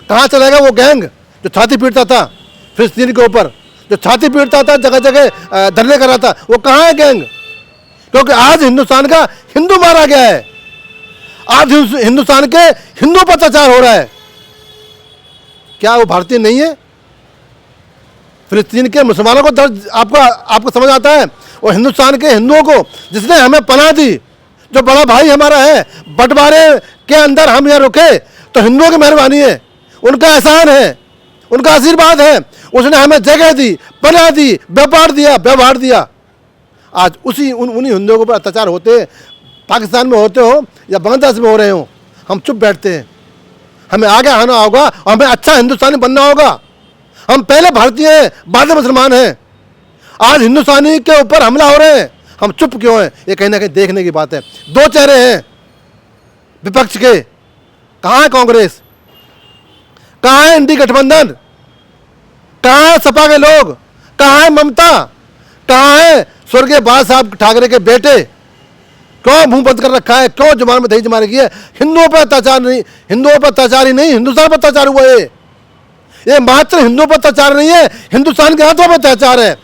कहाँ चला गया वो गैंग जो छाती पीटता था फिलिस्तीन के ऊपर, जो छाती पीटता था, जगह जगह धरने कर रहा था, वो कहाँ है गैंग? क्योंकि आज हिंदुस्तान का हिंदू मारा गया है, आज हिंदुस्तान के हिंदुओं पर अत्याचार हो रहा है। क्या वो भारतीय नहीं है? फिलिस्तीन के मुसलमानों को दर्द आपको समझ आता है? और हिंदुस्तान के हिंदुओं को जिसने हमें पनाह दी, जो बड़ा भाई हमारा है, बंटवारे के अंदर हम यहाँ रुके तो हिंदुओं की मेहरबानी है, उनका एहसान है, उनका आशीर्वाद है। उसने हमें जगह दी, पनाह दी, व्यवहार दिया। आज उन्हीं हिंदुओं के ऊपर अत्याचार होते, पाकिस्तान में होते हो या बांग्लादेश में हो रहे हो, हम चुप बैठते हैं। हमें आगे आना होगा और हमें अच्छा हिंदुस्तानी बनना होगा। हम पहले भारतीय हैं, बाद में मुसलमान हैं। आज हिंदुस्तानी के ऊपर हमला हो रहे हैं, हम चुप क्यों हैं? ये कहीं ना कहीं देखने की बात है। दो चेहरे हैं विपक्ष के। कहाँ है कांग्रेस? कहाँ है इंडी गठबंधन? कहाँ है सपा के लोग? कहाँ है ममता? कहाँ है स्वर्गीय बाला साहब ठाकरे के बेटे? क्यों मुंह बंद कर रखा है? क्यों जुबान में दही जमा रखी है? हिंदुओं पर अत्याचार नहीं, हिंदुओं पर अत्याचार ही नहीं, हिंदुस्तान पर अत्याचार हुआ है। ये मात्र हिंदुओं पर अत्याचार नहीं है, हिंदुस्तान के हाथों पर अत्याचार है।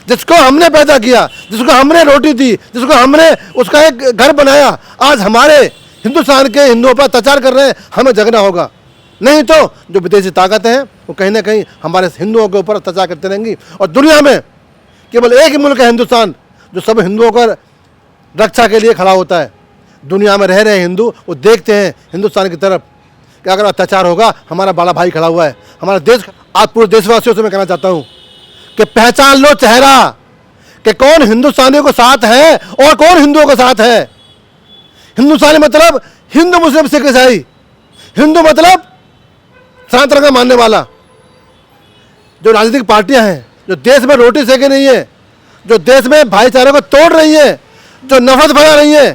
जिसको हमने पैदा किया, जिसको हमने रोटी दी, जिसको हमने उसका एक घर बनाया, आज हमारे हिंदुस्तान के हिंदुओं पर अत्याचार कर रहे हैं। हमें जगना होगा, नहीं तो जो विदेशी ताकतें हैं वो कहीं ना कहीं हमारे हिंदुओं के ऊपर अत्याचार करते रहेंगी। और दुनिया में केवल एक ही मुल्क है हिंदुस्तान, जो सब हिंदुओं का रक्षा के लिए खड़ा होता है। दुनिया में रह रहे हिंदू वो देखते हैं हिंदुस्तान की तरफ कि अगर अत्याचार होगा, हमारा बड़ा भाई खड़ा हुआ है, हमारा देश। आज पूरे देशवासियों से मैं कहना चाहता हूँ कि पहचान लो चेहरा कि कौन हिंदुस्तानियों के साथ है और कौन हिंदुओं के साथ है। हिंदुस्तानी मतलब हिंदू मुस्लिम सिख ईसाई, हिंदू मतलब सनातन का मानने वाला। जो राजनीतिक पार्टियां हैं, जो देश में रोटी सेके नहीं है, जो देश में भाईचारे को तोड़ रही है, जो नफरत फैला रही है,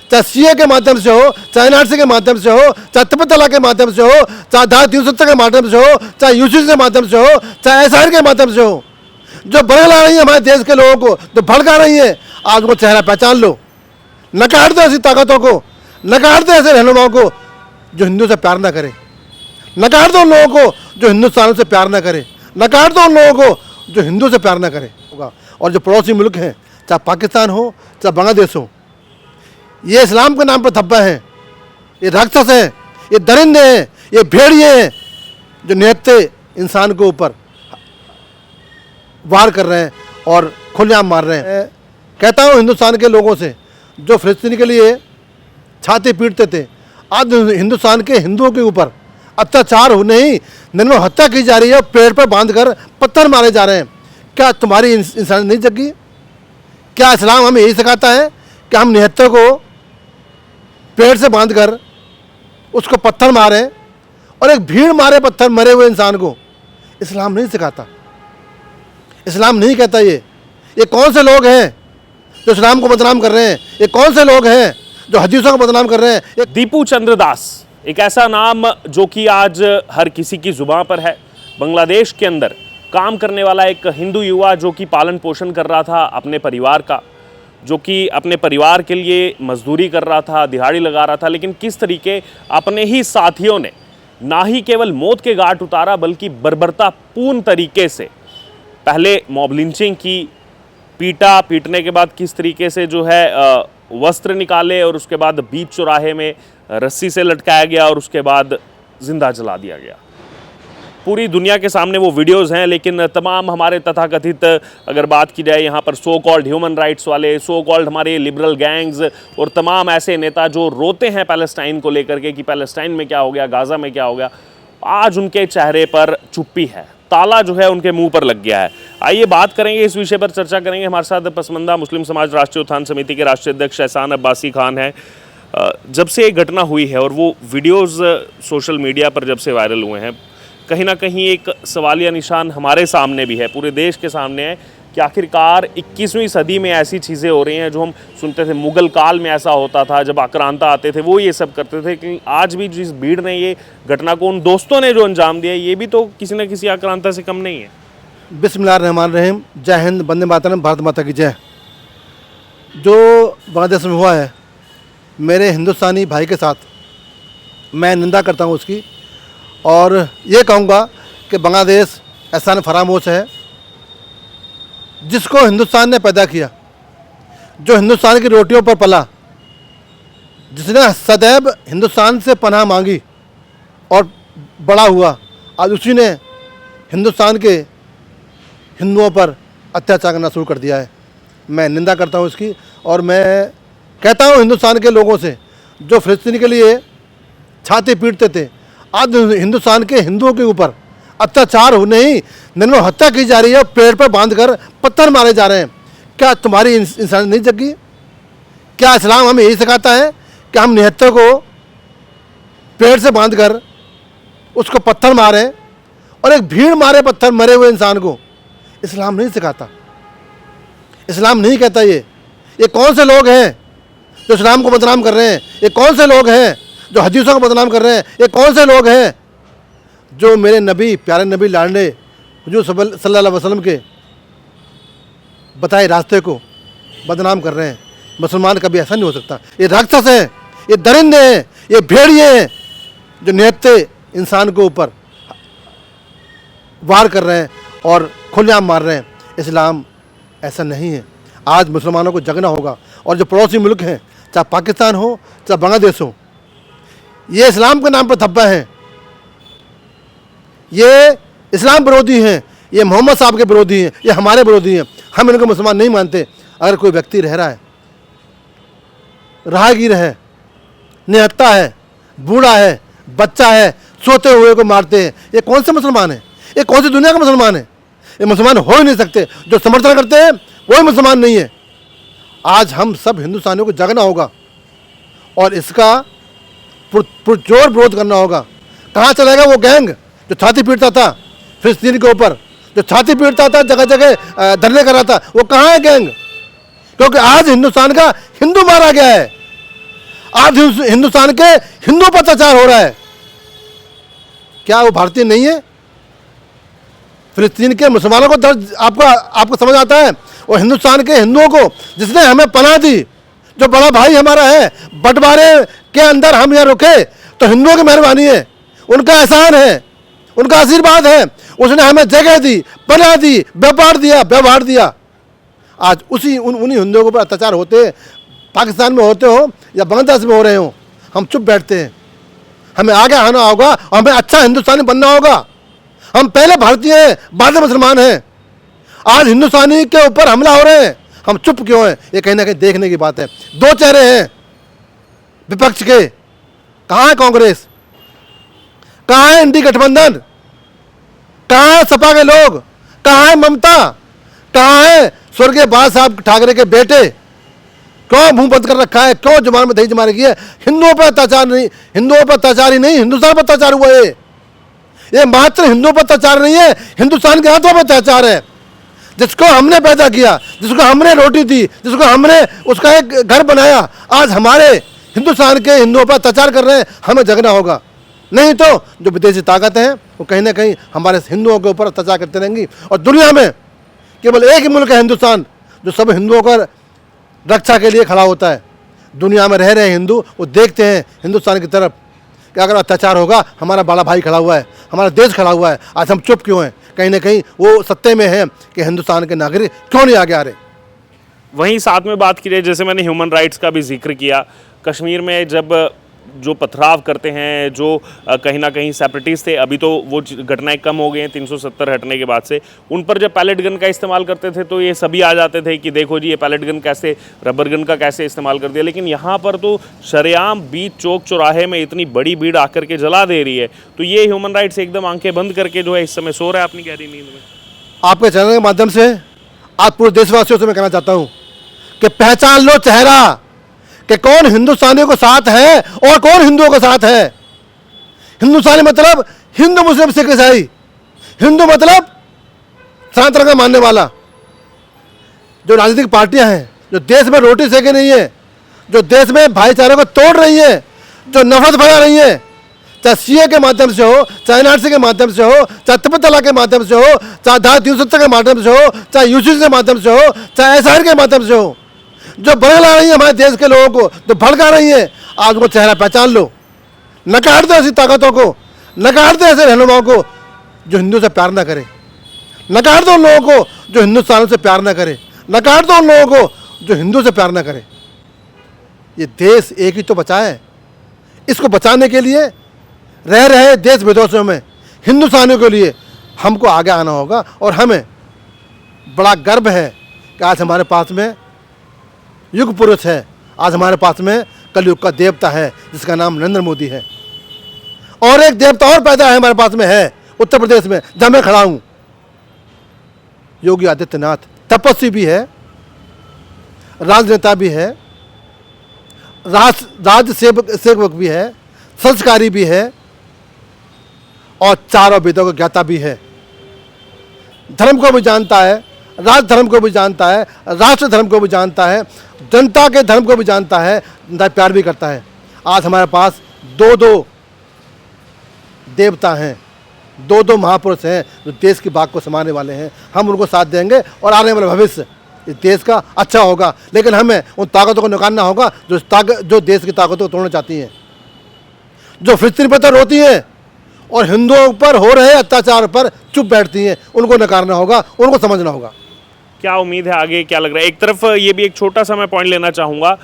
चाहे सीए के माध्यम से हो, चाहे एनआरसी के माध्यम से हो, चाहे तिब्बत तलाक के माध्यम से हो, चाहे धारा 370 के माध्यम से हो, चाहे यूसीसी के माध्यम से हो, चाहे एसआर के माध्यम से हो, जो बरगला रही है हमारे देश के लोगों को, जो भड़का रही है, आज वो चेहरा पहचान लो। नकार दो ऐसी ताकतों को, नकार दो ऐसे रहनुमाओं को जो हिंदू से प्यार ना करे, नकार दो उन लोगों को जो हिंदुस्तान से प्यार ना करे, नकार दो उन लोगों को जो हिंदू से प्यार ना करे होगा। और जो पड़ोसी मुल्क हैं, चाहे पाकिस्तान हो चाहे बांग्लादेश हो, ये इस्लाम के नाम पर धब्बा है, ये राक्षस हैं, ये दरिंदे हैं, ये भेड़िए हैं जो निहत्ते इंसान के ऊपर वार कर रहे हैं और खुलेआम मार रहे हैं। कहता हूँ हिंदुस्तान के लोगों से जो फिलिस्तीन के लिए छाती पीटते थे, आज हिंदुस्तान के हिंदुओं के ऊपर अत्याचार हो नहीं, निर्मम हत्या की जा रही है, पेड़ पर बांधकर पत्थर मारे जा रहे हैं। क्या तुम्हारी इंसान नहीं जगी? क्या इस्लाम हमें यही सिखाता है कि हम निहत्ते को पेड़ से बांधकर उसको पत्थर मारें और एक भीड़ मारे पत्थर मरे हुए इंसान को? इस्लाम नहीं सिखाता, इस्लाम नहीं कहता। ये कौन से लोग हैं जो इस्लाम को बदनाम कर रहे हैं? ये कौन से लोग हैं जो हदीसों को बदनाम कर रहे हैं? दीपू चंद्र दास एक ऐसा नाम जो कि आज हर किसी की जुबान पर है। बांग्लादेश के अंदर काम करने वाला एक हिंदू युवा जो कि पालन पोषण कर रहा था अपने परिवार का, जो कि अपने परिवार के लिए मजदूरी कर रहा था, दिहाड़ी लगा रहा था, लेकिन किस तरीके अपने ही साथियों ने ना ही केवल मौत के घाट उतारा बल्कि बर्बरतापूर्ण तरीके से पहले मॉब लिंचिंग की, पीटने के बाद किस तरीके से जो है वस्त्र निकाले और उसके बाद बीच चौराहे में रस्सी से लटकाया गया और उसके बाद जिंदा जला दिया गया। पूरी दुनिया के सामने वो वीडियोस हैं, लेकिन तमाम हमारे तथाकथित अगर बात की जाए यहाँ पर सो कॉल्ड ह्यूमन राइट्स वाले, सो कॉल्ड हमारे लिबरल गैंग्स और तमाम ऐसे नेता जो रोते हैं पैलेस्टाइन को लेकर के कि पैलेस्टाइन में क्या हो गया, गाज़ा में क्या हो गया, आज उनके चेहरे पर चुप्पी है, ताला जो है उनके मुंह पर लग गया है। आइए बात करेंगे इस विषय पर, चर्चा करेंगे। हमारे साथ पसमंदा मुस्लिम समाज राष्ट्रीय उत्थान समिति के राष्ट्रीय अध्यक्ष एहसान अब्बासी खान हैं। जब से ये घटना हुई है और वो वीडियोस सोशल मीडिया पर जब से वायरल हुए हैं, कहीं ना कहीं एक सवालिया निशान हमारे सामने भी है, पूरे देश के सामने है कि आखिरकार 21वीं सदी में ऐसी चीज़ें हो रही हैं जो हम सुनते थे मुगल काल में ऐसा होता था, जब आक्रांता आते थे वो ये सब करते थे, कि आज भी जिस भीड़ ने ये घटना को, उन दोस्तों ने जो अंजाम दिया, ये भी तो किसी न किसी आक्रांता से कम नहीं है। बिस्मिल्लाहिर्रहमानिर्रहीम। जय हिंद, वंदे मातरम, भारत माता की जय। जो बांग्लादेश में हुआ है मेरे हिंदुस्तानी भाई के साथ, मैं निंदा करता हूँ उसकी। और ये कहूँगा कि बांग्लादेश एहसान फरामोश है जिसको हिंदुस्तान ने पैदा किया, जो हिंदुस्तान की रोटियों पर पला, जिसने सदैव हिंदुस्तान से पनाह मांगी और बड़ा हुआ, आज उसी ने हिंदुस्तान के हिंदुओं पर अत्याचार करना शुरू कर दिया है। मैं निंदा करता हूँ इसकी, और मैं कहता हूँ हिंदुस्तान के लोगों से जो फ़िलिस्तीन के लिए छाती पीटते थे, आज हिंदुस्तान के हिंदुओं के ऊपर अत्याचार हो नहीं, निर्मम हत्या की जा रही है, पेड़ पर बांधकर पत्थर मारे जा रहे हैं। क्या तुम्हारी इंसान नहीं जगी? क्या इस्लाम हमें यही सिखाता है कि हम निहत्थे को पेड़ से बांधकर उसको पत्थर मारें, और एक भीड़ मारे पत्थर मरे हुए इंसान को? इस्लाम नहीं सिखाता, इस्लाम नहीं कहता। ये कौन से लोग हैं जो इस्लाम को बदनाम कर रहे हैं? ये कौन से लोग हैं जो हदीसों को बदनाम कर रहे हैं? ये कौन से लोग हैं जो मेरे नबी, प्यारे नबी लाडले हुजूर सल्लल्लाहु अलैहि वसल्लम के बताए रास्ते को बदनाम कर रहे हैं? मुसलमान कभी ऐसा नहीं हो सकता। ये राक्षस हैं, ये दरिंदे हैं, ये भेड़िए हैं जो निहत्थे इंसान के ऊपर वार कर रहे हैं और खुलेआम मार रहे हैं। इस्लाम ऐसा नहीं है। आज मुसलमानों को जगना होगा, और जो पड़ोसी मुल्क हैं, चाहे पाकिस्तान हो चाहे बांग्लादेश हो, ये इस्लाम के नाम पर धब्बा हैं, ये इस्लाम विरोधी हैं, ये मोहम्मद साहब के विरोधी हैं, ये हमारे विरोधी हैं। हम इनको मुसलमान नहीं मानते। अगर कोई व्यक्ति रह रहा है, राहगीर है, निहत्था है, बूढ़ा है, बच्चा है, सोते हुए को मारते हैं, ये कौन से मुसलमान है? ये कौन सी दुनिया का मुसलमान है? ये मुसलमान हो ही नहीं सकते। जो समर्थन करते हैं वही मुसलमान नहीं है। आज हम सब हिंदुस्तानियों को जागना होगा और इसका पुरजोर विरोध करना होगा। कहाँ चलेगा वो गैंग जो छाती पीटता था फिलिस्तीन के ऊपर, जो छाती पीटता था, जगह जगह धरने कर रहा था? वो कहाँ है गैंग? क्योंकि आज हिंदुस्तान का हिंदू मारा गया है। आज हिंदुस्तान के हिंदुओं पर अत्याचार हो रहा है। क्या वो भारतीय नहीं है? फिलिस्तीन के मुसलमानों को दर्द आपको समझ आता है? और हिंदुस्तान के हिंदुओं को जिसने हमें पनाह दी, जो बड़ा भाई हमारा है, बंटवारे के अंदर हम यहाँ रुके तो हिंदुओं की मेहरबानी है, उनका एहसान है, उनका आशीर्वाद है। उसने हमें जगह दी, पनाह दी, व्यवहार दिया। आज उन्हीं हिंदुओं के ऊपर अत्याचार होते, पाकिस्तान में होते हो या बांग्लादेश में हो रहे हो, हम चुप बैठते हैं। हमें आगे आना होगा और हमें अच्छा हिंदुस्तानी बनना होगा। हम पहले भारतीय हैं, बाद में मुसलमान हैं। आज हिंदुस्तानी के ऊपर हमला हो रहे हैं, हम चुप क्यों हैं? ये कहीं ना कहीं देखने की बात है। दो चेहरे हैं विपक्ष के। कहाँ है कांग्रेस? कहाँ है इंडी गठबंधन? कहाँ है सपा के लोग? कहाँ है ममता? कहाँ है स्वर्गीय बाला साहब ठाकरे के बेटे? क्यों मुंह बंद कर रखा है? क्यों जुबान में दही जमा रखी है? हिंदुओं पर अत्याचार नहीं, हिंदुओं पर अत्याचार ही नहीं, हिंदुस्तान पर अत्याचार हुआ है। ये मात्र हिंदुओं पर अत्याचार नहीं है, हिंदुस्तान के हाथों पर अत्याचार है। जिसको हमने पैदा किया, जिसको हमने रोटी दी, जिसको हमने उसका एक घर बनाया, आज हमारे हिंदुस्तान के हिंदुओं पर अत्याचार कर रहे हैं। हमें जगना होगा, नहीं तो जो विदेशी ताकत है वो कहीं ना कहीं हमारे हिंदुओं के ऊपर अत्याचार करते रहेंगी। और दुनिया में केवल एक ही मुल्क है हिंदुस्तान, जो सब हिंदुओं का रक्षा के लिए खड़ा होता है। दुनिया में रह रहे हिंदू वो देखते हैं हिंदुस्तान की तरफ कि अगर अत्याचार होगा, हमारा बड़ा भाई खड़ा हुआ है, हमारा देश खड़ा हुआ है। आज हम चुप क्यों हैं? कहीं ना कहीं वो सत्य में है कि हिंदुस्तान के नागरिक क्यों नहीं आगे आ रहे। वहीं साथ में बात की जाए, जैसे मैंने ह्यूमन राइट्स का भी जिक्र किया, कश्मीर में जब जो पथराव करते हैं, जो कहीं ना कहीं सेपरेटिस्ट थे, अभी तो वो घटनाएं कम हो गई हैं 370 हटने के बाद से, उन पर जब पैलेट गन का इस्तेमाल करते थे तो ये सभी आ जाते थे कि देखो जी ये पैलेट गन कैसे, रबर गन का कैसे इस्तेमाल कर दिया। लेकिन यहाँ पर तो शरेआम बीच चौक चौराहे में इतनी बड़ी भीड़ आकर के जला दे रही है। तो ये ह्यूमन राइट्स एकदम आंखें बंद करके जो है इस समय सो रहा है अपनी गहरी नींद में। आपके चैनल के माध्यम से आज पूरे देशवासियों से मैं कहना चाहता हूँ कि पहचान लो चेहरा कि कौन हिंदुस्तानियों के साथ है और कौन हिंदुओं के साथ है। हिंदुस्तानी मतलब हिंदू मुस्लिम सिख ईसाई, हिंदू मतलब सनातन का मानने वाला। जो राजनीतिक पार्टियां हैं जो देश में रोटी सेके नहीं है, जो देश में भाईचारे को तोड़ रही है, जो नफरत फैला रही है, चाहे सीए के माध्यम से हो, चाहे एनआरसी के माध्यम से हो, चाहे तिब्बत तलाक के माध्यम से हो, चाहे धारा 370 के माध्यम से हो, चाहे यूसीसी के माध्यम से हो, चाहे एसआर के माध्यम से हो, जो बरगला रही है हमारे देश के लोगों को, जो भड़का रही है, आज वो चेहरा पहचान लो, नकार दो ऐसी ताकतों को। नकार दे ऐसे रहनुमाओं को जो हिंदू से प्यार ना करे, नकार दो उन लोगों को जो हिंदुस्तान से प्यार ना करे, नकार दो उन लोगों को जो हिंदू से प्यार ना करे। ये देश एक ही तो बचा है, इसको बचाने के लिए रह रहे देश विदेशों में हिंदुस्तानियों के लिए हमको आगे आना होगा। और हमें बड़ा गर्व है कि आज हमारे पास में युग पुरुष है, आज हमारे पास में कलयुग का देवता है जिसका नाम नरेंद्र मोदी है। और एक देवता और पैदा है हमारे पास में है उत्तर प्रदेश में, जहाँ मैं खड़ा हूँ, योगी आदित्यनाथ। तपस्वी भी है, राजनेता भी है, राज सेवक भी है, संस्कारी भी है और चारों वेदों का ज्ञाता भी है। धर्म को भी जानता है, राज धर्म को भी जानता है, राष्ट्र धर्म को भी जानता है, जनता के धर्म को भी जानता है, जनता प्यार भी करता है। आज हमारे पास दो देवता हैं, दो महापुरुष हैं जो देश की बात को संभालने वाले हैं। हम उनको साथ देंगे और आने वाला भविष्य इस देश का अच्छा होगा। लेकिन हमें उन ताकतों को निकालना होगा जो देश की ताकतों को तोड़ना चाहती हैं, जो फिलिस्तीन पर तो रोती हैं और हिंदुओं पर हो रहे अत्याचार पर चुप बैठती हैं। उनको नकारना होगा, उनको समझना होगा। क्या उम्मीद है आगे, क्या लग रहा है? एक तरफ ये भी एक छोटा सा मैं पॉइंट लेना चाहूँगा,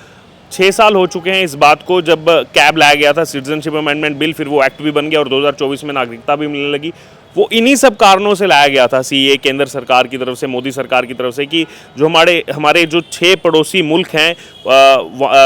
6 साल हो चुके हैं इस बात को जब कैब लाया गया था, सिटीजनशिप अमेंडमेंट बिल, फिर वो एक्ट भी बन गया और 2024 में नागरिकता भी मिलने लगी। वो इन्हीं सब कारणों से लाया गया था, सीए केंद्र सरकार की तरफ से, मोदी सरकार की तरफ से, कि जो हमारे जो 6 पड़ोसी मुल्क हैं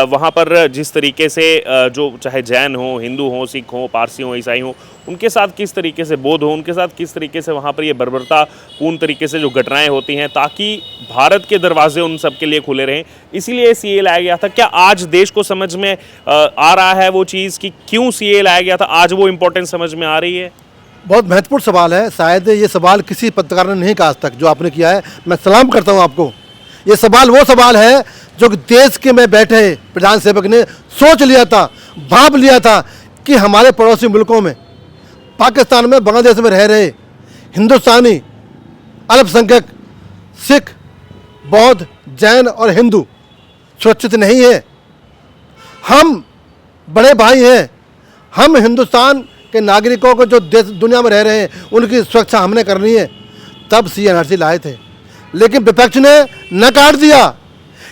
वहाँ पर जिस तरीके से जो चाहे जैन हो, हिंदू हो, सिख हो, पारसी हो, ईसाई हो, उनके साथ किस तरीके से, बौद्ध हो, उनके साथ किस तरीके से वहाँ पर ये बर्बरतापूर्ण तरीके से जो घटनाएं होती हैं, ताकि भारत के दरवाजे उन सब के लिए खुले रहें, इसीलिए सीए लाया गया था। क्या आज देश को समझ में आ रहा है वो चीज़ कि क्यों सीए लाया गया था? आज वो इम्पोर्टेंस समझ में आ रही है? बहुत महत्वपूर्ण सवाल है। शायद ये सवाल किसी पत्रकार ने नहीं कहा आज तक, जो आपने किया है, मैं सलाम करता हूँ आपको। ये सवाल वो सवाल है जो देश के में बैठे प्रधान सेवक ने सोच लिया था, भाप लिया था कि हमारे पड़ोसी मुल्कों में, पाकिस्तान में, बांग्लादेश में रह रहे हिंदुस्तानी अल्पसंख्यक सिख, बौद्ध, जैन और हिंदू सुरक्षित नहीं है। हम बड़े भाई हैं, हम हिंदुस्तान के नागरिकों को जो देश दुनिया में रह रहे हैं उनकी सुरक्षा हमने करनी है। तब CNRC लाए थे, लेकिन विपक्ष ने नकार दिया।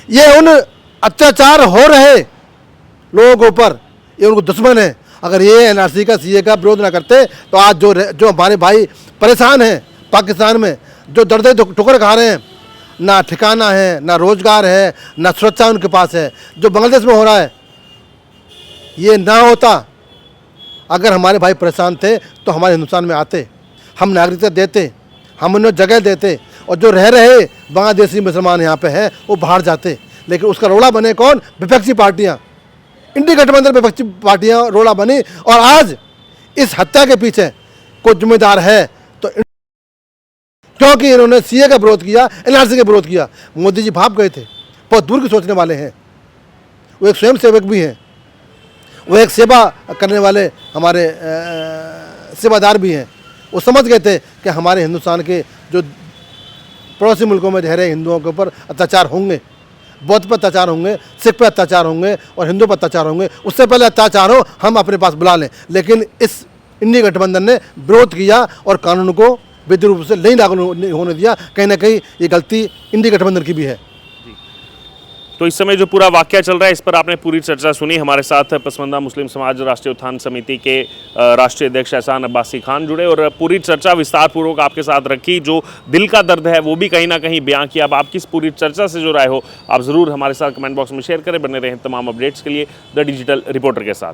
ये उन अत्याचार हो रहे लोगों के ऊपर, ये उनको दुश्मन है। अगर ये NRC का, CA का विरोध ना करते तो आज जो हमारे भाई परेशान हैं पाकिस्तान में, जो दर्द ठुकर खा रहे हैं, ना ठिकाना है, ना रोजगार है, ना सुरक्षा उनके पास है, जो बांग्लादेश में हो रहा है, ये ना होता। अगर हमारे भाई परेशान थे तो हमारे हिंदुस्तान में आते, हम नागरिकता देते, हम उन्हें जगह देते, और जो रह रहे बांग्लादेशी मुसलमान यहाँ पे हैं वो बाहर जाते। लेकिन उसका रोड़ा बने कौन? विपक्षी पार्टियाँ, इंडी गठबंधन विपक्षी पार्टियाँ रोड़ा बनी। और आज इस हत्या के पीछे कोई जिम्मेदार है तो क्योंकि इन्होंने CA का विरोध किया, NRC का विरोध किया। मोदी जी भाप गए थे, बहुत दूर की सोचने वाले हैं। वो एक स्वयं सेवक भी हैं, वो एक सेवा करने वाले हमारे सेवादार भी हैं। वो समझ गए थे कि हमारे हिंदुस्तान के जो पड़ोसी मुल्कों में रह रहे हिंदुओं के ऊपर अत्याचार होंगे, बौद्ध पर अत्याचार होंगे, सिख पर अत्याचार होंगे और हिंदू पर अत्याचार होंगे। उससे पहले अत्याचार हो हम अपने पास बुला लें। लेकिन इस इंडी गठबंधन ने विरोध किया और कानून को विधि रूप से नहीं लागू होने दिया। कहीं ना कहीं ये गलती इंडी गठबंधन की भी है। तो इस समय जो पूरा वाकया चल रहा है, इस पर आपने पूरी चर्चा सुनी। हमारे साथ पसमानदा मुस्लिम समाज राष्ट्रीय उत्थान समिति के राष्ट्रीय अध्यक्ष एहसान अब्बासी खान जुड़े और पूरी चर्चा विस्तारपूर्वक आपके साथ रखी। जो दिल का दर्द है वो भी कहीं ना कहीं बयां किया। अब आपकी इस पूरी चर्चा से जो राय हो आप ज़रूर हमारे साथ कमेंट बॉक्स में शेयर करें। बने रहें तमाम अपडेट्स के लिए द डिजिटल रिपोर्टर के साथ।